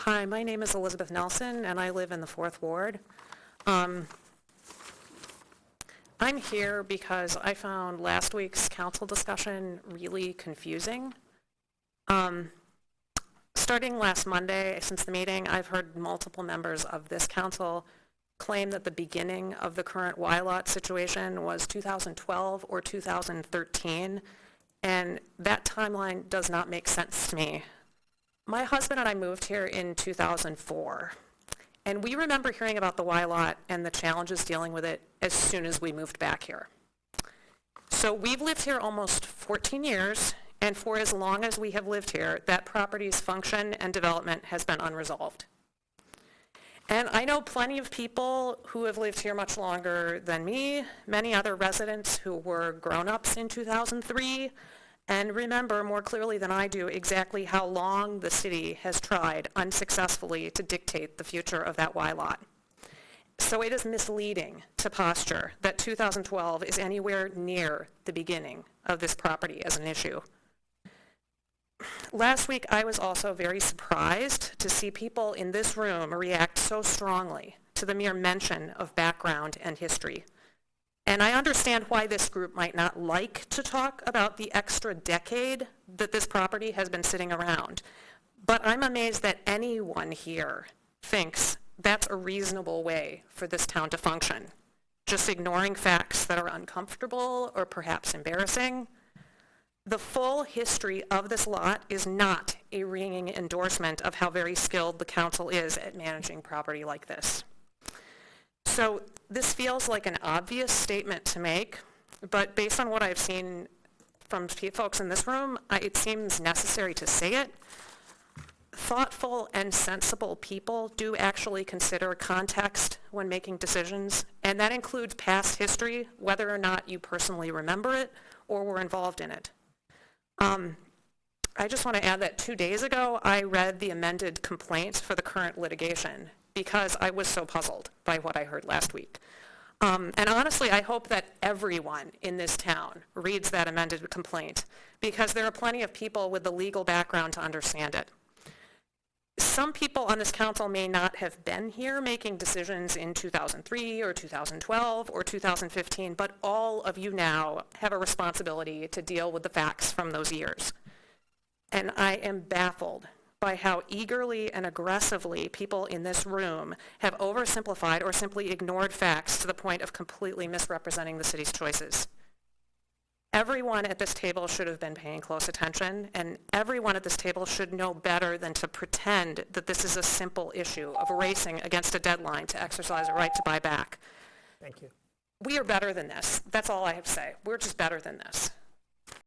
Hi, my name is Elizabeth Nelson, and I live in the 4th Ward. I'm here because I found last week's council discussion really confusing. Starting last Monday, since the meeting, I've heard multiple members of this council claim that the beginning of the current Y-lot situation was 2012 or 2013, and that timeline does not make sense to me. My husband and I moved here in 2004, and we remember hearing about the Y-lot and the challenges dealing with it as soon as we moved back here. So we've lived here almost 14 years, and for as long as we have lived here, that property's function and development has been unresolved. And I know plenty of people who have lived here much longer than me, many other residents who were grown-ups in 2003, and remember more clearly than I do exactly how long the city has tried unsuccessfully to dictate the future of that Y-lot. So it is misleading to posture that 2012 is anywhere near the beginning of this property as an issue. Last week, I was also very surprised to see people in this room react so strongly to the mere mention of background and history. And I understand why this group might not like to talk about the extra decade that this property has been sitting around. But I'm amazed that anyone here thinks that's a reasonable way for this town to function. Just ignoring facts that are uncomfortable or perhaps embarrassing. The full history of this lot is not a ringing endorsement of how very skilled the council is at managing property like this. So this feels like an obvious statement to make, but based on what I've seen from folks in this room, it seems necessary to say it. Thoughtful and sensible people do actually consider context when making decisions, and that includes past history, whether or not you personally remember it or were involved in it. I just want to add that 2 days ago, I read the amended complaint for the current litigation because I was so puzzled by what I heard last week. And honestly, I hope that everyone in this town reads that amended complaint because there are plenty of people with the legal background to understand it. Some people on this council may not have been here making decisions in 2003 or 2012 or 2015, but all of you now have a responsibility to deal with the facts from those years. And I am baffled by how eagerly and aggressively people in this room have oversimplified or simply ignored facts to the point of completely misrepresenting the city's choices. Everyone at this table should have been paying close attention, and everyone at this table should know better than to pretend that this is a simple issue of racing against a deadline to exercise a right to buy back. Thank you. We are better than this. That's all I have to say. We're just better than this.